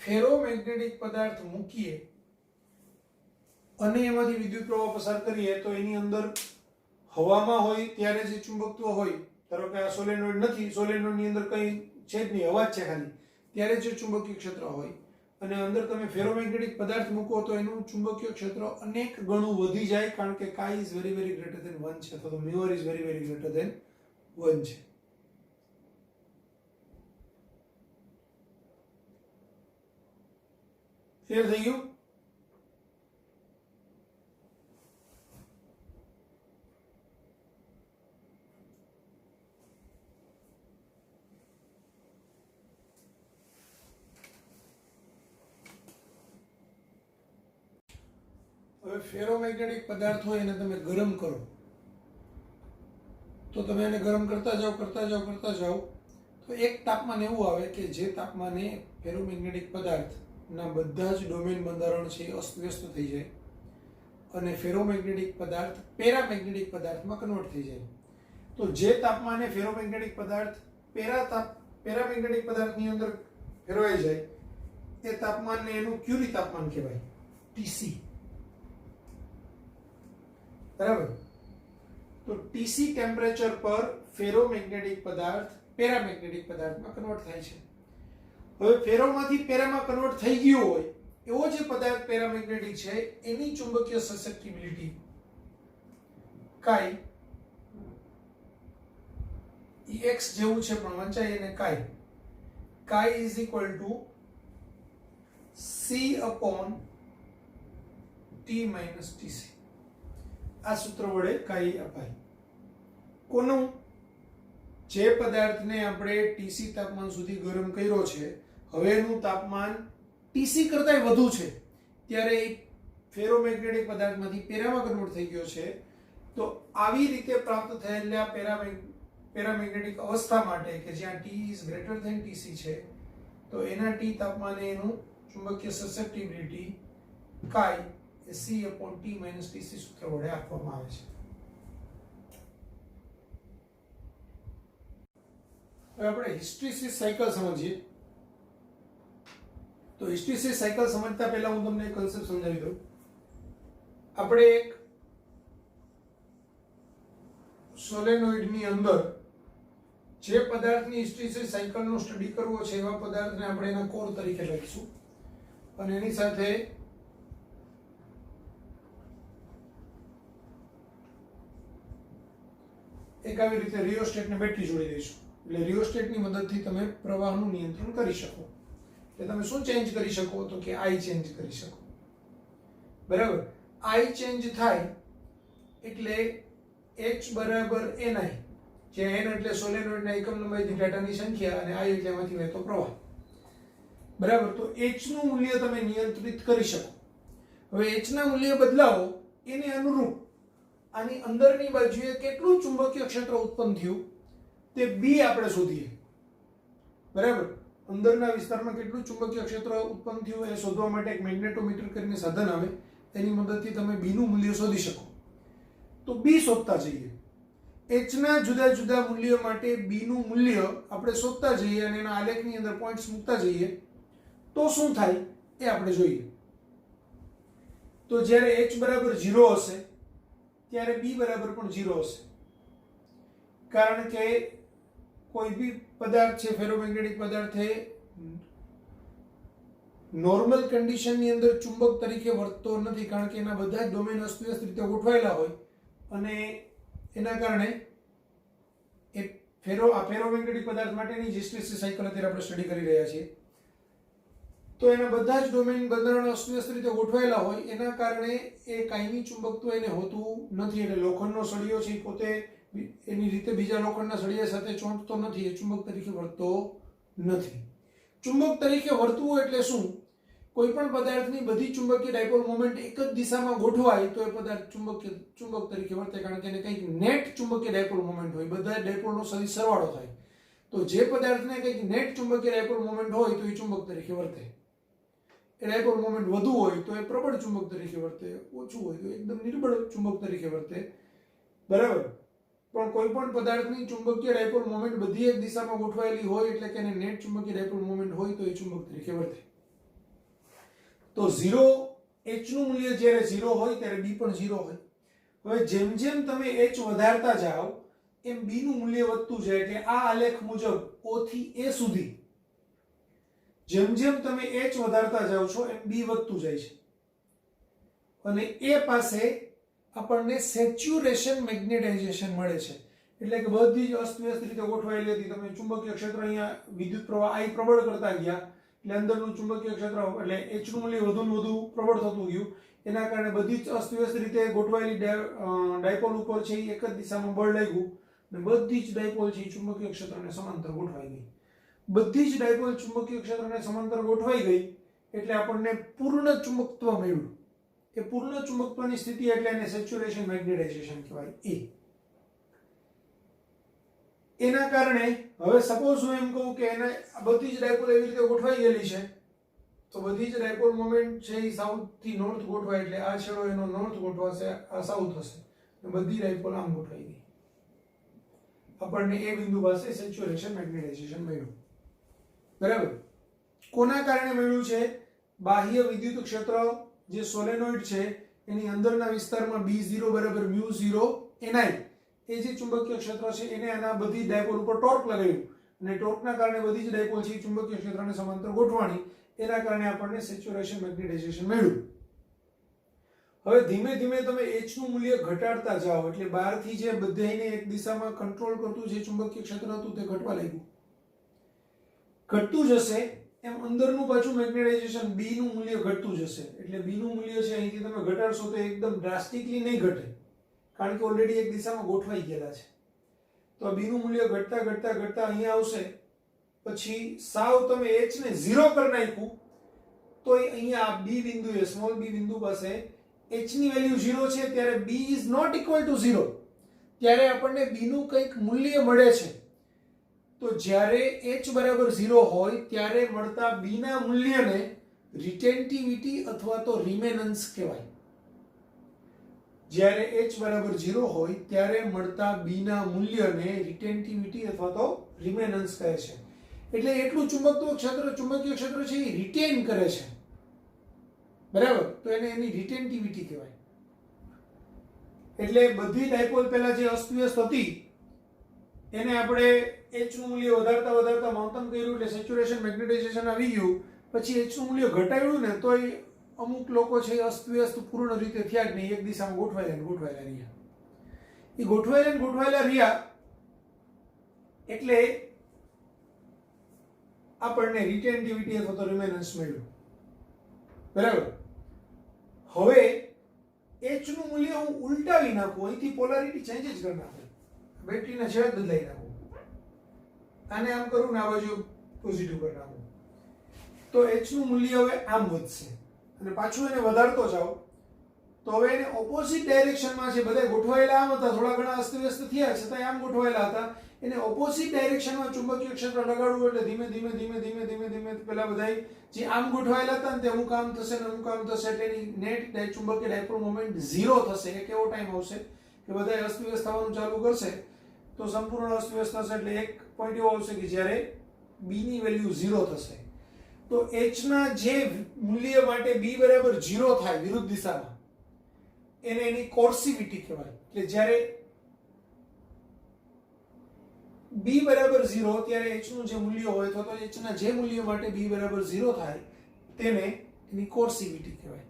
ફેરોમેગ્નેટિક પદાર્થ મૂકીએ અને એમાંથી વિદ્યુત પ્રવાહ પસાર કરીએ તો એની અંદર હવામાં હોય ત્યારે જે ચુંબકત્વ હોય, ધારો કે આ સોલેનોઇડ નથી, સોલેનોઇડ ની અંદર કંઈ છે જ નહીં, હવા જ છે ખાલી, ત્યારે જે ચુંબકીય ક્ષેત્ર હોય અને અંદર તમે ફેરોમેગ્નેટિક પદાર્થ મૂકો તો એનું ચુંબકીય ક્ષેત્ર અનેક ગણું વધી જાય, કારણ કે chi is very very greater than 1 છે, અથવા તો mu r is very very greater than 1 છે. ક્લિયર થઈ ગયું? હવે ફેરોમેગ્નેટિક પદાર્થ હોય એને તમે ગરમ કરો તો તમે એને ગરમ કરતા જાઓ તો એક તાપમાન એવું આવે કે જે તાપમાને ફેરોમેગ્નેટિક પદાર્થના બધા જ ડોમેન બંધારણ છે એ અસ્તવ્યસ્ત થઈ જાય અને ફેરોમેગ્નેટિક પદાર્થ પેરામેગ્નેટિક પદાર્થમાં કન્વર્ટ થઈ જાય. તો જે તાપમાને ફેરોમેગ્નેટિક પદાર્થ પેરામેગ્નેટિક પદાર્થની અંદર ફેરવાઈ જાય એ તાપમાનને એનું ક્યુરી તાપમાન કહેવાય, TC. બરાબર? તો TC ટેમ્પરેચર પર ફેરોમેગ્નેટિક પદાર્થ પેરામેગ્નેટિક પદાર્થમાં કન્વર્ટ થાય છે. હવે ફેરોમાંથી પેરામાં કન્વર્ટ થઈ ગયો હોય એવો જે પદાર્થ પેરામેગ્નેટિક છે એની ચુંબકીય સસેપ્ટિબિલિટી chi Ex જેવું છે પણ વંચાય એને chi is equal to C upon T minus TC. આ સૂત્ર વડે chi અપાય. કોનું? જે પદાર્થને આપણે TC તાપમાન સુધી ગરમ કર્યો છે, હવે એનું તાપમાન TC કરતાંય વધુ છે, ત્યારે એ ફેરોમેગ્નેટિક પદાર્થમાંથી પેરામાં કન્વર્ટ થઈ ગયો છે. તો આવી રીતે પ્રાપ્ત થયેલા પેરામેગ્નેટિક અવસ્થા માટે કે જ્યાં T is greater than TC છે, તો એના T તાપમાને એનું ચુંબકીય સસેપ્ટિબિલિટી chi એ C upon T minus TC સૂત્ર વડે આપવામાં આવે છે. હવે આપણે હિસ્ટ્રેસિસ સાયકલ સમજીએ. તો હિસ્ટ્રેસિસ સાયકલ સમજતા પહેલા હું તમને એક કન્સેપ્ટ સમજાવી દઉં. આપણે એક સોલેનોઇડ ની અંદર જે પદાર્થની હિસ્ટ્રેસિસ સાયકલનો સ્ટડી કરવો છે એવા પદાર્થને આપણે એના કોર તરીકે લખીશું અને એની સાથે એક આવી રીતે રિયોસ્ટેટ ને બેટરી જોડી દઈશું. એટલે રિયોસ્ટેટની મદદથી તમે પ્રવાહનું નિયંત્રણ કરી શકો. એટલે તમે શું ચેન્જ કરી શકો? તો કે આઈ ચેન્જ કરી શકો. બરાબર. આઈ ચેન્જ થાય એટલે h બરાબર ni, જે n એટલે સોલેનોઇડના એકમ લંબાઈથી ડેટાની સંખ્યા અને i એટલે એમાંથી વહેતો પ્રવાહ. બરાબર. તો h નું મૂલ્ય તમે નિયંત્રિત કરી શકો. હવે h ના મૂલ્ય બદલાવો એને અનુરૂપ આની અંદરની બાજુએ કેટલું ચુંબકીય ક્ષેત્ર ઉત્પન્ન થયું તે b આપણે શોધીએ. બરાબર. અંદરના વિસ્તારમાં કેટલું ચુંબકીય ક્ષેત્ર ઉત્પન્ન થયું એ શોધવા માટે એક મેગ્નેટોમીટર કરીને સાધન આવે, એની મદદથી તમે b નું મૂલ્ય શોધી શકો. તો b શોધતા જઈએ. h ના જુદા જુદા મૂલ્ય માટે b નું મૂલ્ય આપણે શોધતા જઈએ અને એના આલેખની અંદર પોઈન્ટ્સ મૂકતા જઈએ તો શું થાય એ આપણે જોઈએ. તો જ્યારે h બરાબર 0 હશે ત્યારે b બરાબર પણ 0 હશે. કારણ કે કોઈ બી પદાર્થ છે, ફેરોમેગ્નેટિક પદાર્થ એ નોર્મલ કન્ડિશનની અંદર ચુંબક તરીકે વર્તતો નથી, કારણ કે એના બધા જ ડોમેન અસ્તવ્યસ્ત રીતે ગોઠવાયેલા હોય અને એના કારણે એ ફેરોમેગ્નેટિક પદાર્થ માટેની જે હિસ્ટેરેસિસ સાયકલ અત્યારે આપણે સ્ટડી કરી રહ્યા છીએ, તો એના બધા જ ડોમેન બંધારણ અસ્તવ્યસ્ત રીતે ગોઠવાયેલા હોય એના કારણે એ કાયમી ચુંબકત્વ એને હોતું નથી. એટલે લોખંડનો સળિયો છે પોતે એની રીતે બીજા લોખંડના સળિયા સાથે ચોંટતો નથી, એ ચુંબક તરીકે વર્તતો નથી. ચુંબક તરીકે વર્તવું એટલે શું? કોઈ પણ પદાર્થની બધી ચુંબકીય ડાયપોલ મોમેન્ટ એક જ દિશામાં ગોઠવાય તો એ પદાર્થ ચુંબક તરીકે વર્તે, કારણ કે એને કંઈક નેટ ચુંબકીય ડાયપોલ મોમેન્ટ હોય, બધા ડાયપોલનો સરવાળો થાય. તો જે પદાર્થને કંઈક નેટ ચુંબકીય ડાયપોલ મોમેન્ટ હોય તો એ ચુંબક તરીકે વર્તે. એ ડાયપોલ મોમેન્ટ વધુ હોય તો એ પ્રબળ ચુંબક તરીકે વર્તે, ઓછું હોય તો એકદમ નિર્બળ ચુંબક તરીકે વર્તે. બરાબર. પણ કોઈ પણ પદાર્થની ચુંબકીય ડાયપોલ મોમેન્ટ બધી એક દિશામાં ગોઠવાયેલી હોય એટલે કે એને નેટ ચુંબકીય ડાયપોલ મોમેન્ટ હોય તો એ ચુંબક તરીકે વર્તે. તો 0 h નું મૂલ્ય જ્યારે 0 હોય ત્યારે b પણ 0 હોય. હવે જેમ જેમ તમે h વધારતા જાઓ એમ b નું મૂલ્ય વધતું જાય. એટલે આ આલેખ મુજબ o થી a સુધી જેમ જેમ તમે h વધારતા જાઓ છો એમ b વધતું જાય છે. અને a પાસે આપણને સેચ્યુરેશન મેગ્નેટાઇઝેશન મળે છે. એટલે કે બધી જ અસ્તવ્યસ્ત રીતે ગોઠવાયેલી હતી. તમે ચુંબકીય ક્ષેત્ર અહીંયા વિદ્યુત પ્રવાહ I પ્રબળ કરતા ગયા એટલે અંદરનું ચુંબકીય ક્ષેત્ર એટલે h નું મૂલ્ય વધુ ને વધુ પ્રબળ થતું ગયું. એના કારણે બધી જ અસ્તવ્યસ્ત રીતે ગોઠવાયેલી ડાયપોલ ઉપર છે એક જ દિશામાં બળ લાગ્યું અને બધી જ ડાયપોલ છે ચુંબકીય ક્ષેત્રને સમાંતર ગોઠવાઈ ગઈ. બધી જ ડાયપોલ ચુંબકીય ક્ષેત્રને સમાંતર ગોઠવાઈ ગઈ એટલે આપણને પૂર્ણ ચુંબકત્વ મળ્યું. એ પૂર્ણ ચુંબકત્વની સ્થિતિ એટલે એને સેચ્યુરેશન મેગ્નેટાઇઝેશન કહેવાય. એના કારણે હવે સપોઝ હું એમ કહું કે એને બધી જ ડાયપોલ એવી રીતે ગોઠવાઈ ગયેલી છે તો બધી જ ડાયપોલ મોમેન્ટ છે એ સાઉથ થી નોર્થ ગોઠવાય એટલે આ છેડો એનો નોર્થ ગોઠવાશે, આ સાઉથ હશે. બધી ડાયપોલ આમ ગોઠવાઈ ગઈ. આપણને એ બિંદુ પાસે સેચ્યુરેશન મેગ્નેટાઇઝેશન મળ્યું. બરાબર. કોના કારણે મળ્યું છે? બાહ્ય વિદ્યુત ક્ષેત્ર જે સોલેનોઇડ છે એની અંદરના વિસ્તારમાં B0 બરાબર μ0 ni એ જે ચુંબકીય ક્ષેત્ર છે એને આના બધી ડાયપોલ ઉપર ટોર્ક લગાવ્યું અને ટોર્કના કારણે બધી જ ડાયપોલ છે ચુંબકીય ક્ષેત્રને સમાંતર ગોઠવાણી. એના કારણે આપણને સેચ્યુરેશન મેગ્નેટાઇઝેશન મળ્યું. હવે ધીમે ધીમે તમે h નું મૂલ્ય ઘટાડતા જાઓ એટલે બહારથી જે બધાને એક દિશામાં કંટ્રોલ કરતું જે ચુંબકીય ક્ષેત્ર હતું તે ઘટવા લાગ્યું. ઘટતું જશે એમ અંદરનું પાછું મેગ્નેટાઇઝેશન b નું મૂલ્ય ઘટતું જશે. એટલે b નું મૂલ્ય છે અહીંથી તમે ઘટાડશો તો એકદમ ડ્રાસ્ટિકલી નહીં ઘટે, કારણ કે ઓલરેડી એક દિશામાં ગોઠવાઈ ગયેલા છે. તો b નું મૂલ્ય ઘટતા ઘટતા ઘટતા અહીંયા આવશે. પછી સાવ તમે h ને 0 કરી નાખ્યું તો અહીંયા b બિંદુએ સ્મોલ b બિંદુ પાસે h ની વેલ્યુ 0 છે ત્યારે b is not equal to 0. ત્યારે આપણને b નું કંઈક મૂલ્ય મળે છે. તો જ્યારે h બરાબર 0 હોય ત્યારે મળતા b ના મૂલ્યને રિટેન્ટિવિટી અથવા તો રિમેનન્સ કહેવાય. જ્યારે h બરાબર 0 હોય ત્યારે મળતા b ના મૂલ્યને રિટેન્ટિવિટી અથવા તો રિમેનન્સ કહે છે. એટલે એટલું ચુંબકીય ક્ષેત્ર છે એ રિટેન કરે છે. બરાબર. તો એને એની રિટેન્ટિવિટી કહેવાય. એટલે બધી ડાયપોલ પહેલા જે અસ્તવ્યસ્ત હતી એને આપણે h નું મૂલ્ય વધારતા વધારતા માઉન્ટન કર્યું એટલે સેચ્યુરેશન મેગ્નેટાઇઝેશન આવી ગયું. પછી h નું મૂલ્ય ઘટાડ્યું ને તોય અમુક લોકો છે અસ્તવ્યસ્ત પૂર્ણ રીતે થયા જ નહીં, એક દિશામાં ગોઠવાયેલા રહ્યા. એ ગોઠવાયેલા રહ્યા એટલે આપણને રિટેન્ટિવિટી અથવા તો રિમેનન્સ મળ્યું, બરાબર. હવે h નું મૂલ્ય હું ઉલટાવી નાખું, અહીંથી પોલારિટી ચેન્જ જ કરી નાખું, બેટરીના છેદ બદલાઈ નાખું, આને આમ કરું ને આ બાજુ પોઝિટિવ કરી નાખું, તો h નું મૂલ્ય હવે આમ વધશે અને પાછું એને વધારતો જાવ તો હવે એને ઓપોઝિટ ડાયરેક્શનમાં છે, બધા ગોઠવાયેલા આમ હતા, થોડા ઘણા અસ્તવ્યસ્ત થયા છતાં આમ ગોઠવાયેલા હતા, એને ઓપોઝિટ ડાયરેક્શનમાં ચુંબકીય ક્ષેત્ર લગાડવું એટલે ધીમે ધીમે ધીમે ધીમે ધીમે ધીમે પેલા બધાય જે આમ ગોઠવાયેલા હતા ને તે અમુક આમ થશે ને અમુક આમ થશે એટલે એની નેટ ચુંબકીય ડાયપોલ મોમેન્ટ 0 થશે. એક એવો ટાઈમ આવશે કે બધા અસ્તવ્યસ્ત થવાનું ચાલુ કરશે, તો સંપૂર્ણ અસ્તવ્યસ્ત થશે એટલે એક પોઈન્ટ એવો આવશે કે જ્યારે b ની વેલ્યુ 0 થશે. તો h ના જે મૂલ્ય માટે b બરાબર 0 થાય વિરુદ્ધ દિશામાં એને એની કોર્સિવિટી કહેવાય. એટલે જ્યારે b બરાબર 0 ત્યારે h નું જે મૂલ્ય હોય તો h ના જે મૂલ્ય માટે b બરાબર 0 થાય તેને એની કોર્સિવિટી કહેવાય.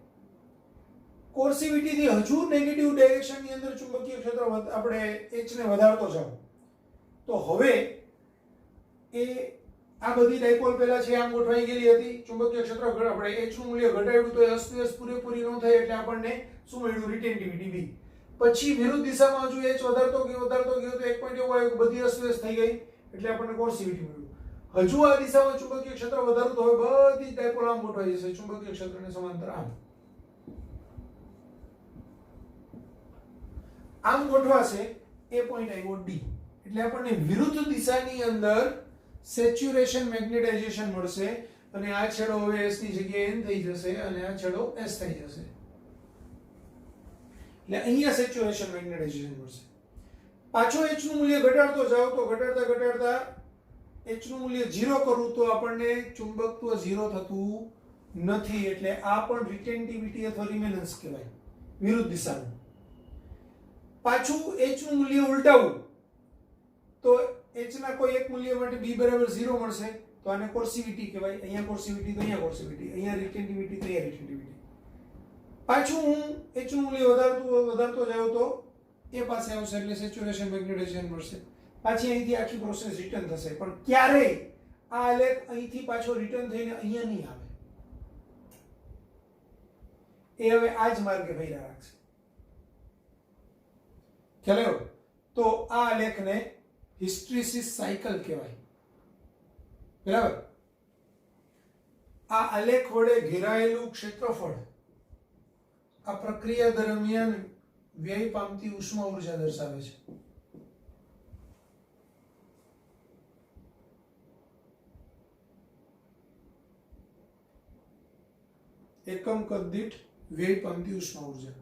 કોર્સિવિટી થી હજુ નેગેટિવ ડાયરેક્શન ની અંદર ચુંબકીય ક્ષેત્ર આપણે h ને વધારતો જાવ તો હવે એ આ બધી ડાયપોલ પહેલા છે આમ ગોઠવાઈ ગયેલી હતી, ચુંબકીય ક્ષેત્ર આપણે h નું મૂલ્ય ઘટાડ્યું તો એ અસ્તવ્યસ્ત પૂરેપૂરી ન થાય એટલે આપણને શું મળ્યું? રિટેન્ટિવિટી b. પછી વિરુદ્ધ દિશામાં હજુ h વધારતો ગયો તો એક પોઈન્ટ એવો આવ્યો કે બધી અસ્તવ્યસ્ત થઈ ગઈ એટલે આપણને કોર્સિવિટી મળ્યું. હજુ આ દિશામાં ચુંબકીય ક્ષેત્ર વધારું તો હવે બધી ડાયપોલ આમ ગોઠવાઈ જશે, ચુંબકીય ક્ષેત્રને સમાંતર આમ ગોઠવાશે, એ પોઈન્ટ આવ્યો d. એટલે આપણને વિરુદ્ધ દિશાની અંદર સેચ્યુરેશન મેગ્નેટાઇઝેશન મળશે અને આ છેડો હવે s ની જગ્યાએ n થઈ જશે અને આ છેડો s થઈ જશે. એટલે અહીંયા સેચ્યુરેશન મેગ્નેટાઇઝેશન મળશે. પાછો h નું મૂલ્ય ઘટાડતો જાવ તો ઘટાડતા ઘટાડતા h નું મૂલ્ય 0 કરું તો આપણને ચુંબકત્વ 0 થતું નથી, એટલે આ પણ રિટેન્ટિવિટી અથવા રિમેનન્સ કહેવાય વિરુદ્ધ દિશાનું. પાછું h નું મૂલ્ય ઉલટાવું તો h ના કોઈ એક મૂલ્ય માટે b બરાબર 0 મળશે તો આને કોર્સિવિટી કહેવાય. અહીંયા કોર્સિવિટી તો અહીંયા કોર્સિવિટી, અહીંયા રિટેન્ટિવિટી તો અહીંયા રિટેન્ટિવિટી. પાછું હું h નું મૂલ્ય વધારતો જાવ તો એ પાસે આવશે એટલે સેચ્યુરેશન મેગ્નેટાઇઝેશન મળશે. પાછી અહીંથી આખી પ્રોસેસ રિટર્ન થશે, પણ ક્યારે આ આલેખ અહીંથી પાછો રિટર્ન થઈને અહીંયા નહીં આવે, એ હવે આ જ માર્ગે ફર્યા રાખશે. ખ્યાલ આવ્યો? તો આ આલેખને હિસ્ટ્રેસિસ સાયકલ કહેવાય, બરાબર. આ આલેખ વડે ઘેરાયેલું ક્ષેત્રફળ આ પ્રક્રિયા દરમિયાન વ્યય પામતી ઉષ્મા ઊર્જા દર્શાવે છે. એકમ કદ દીઠ વ્યય પામતી ઉષ્મા ઊર્જા.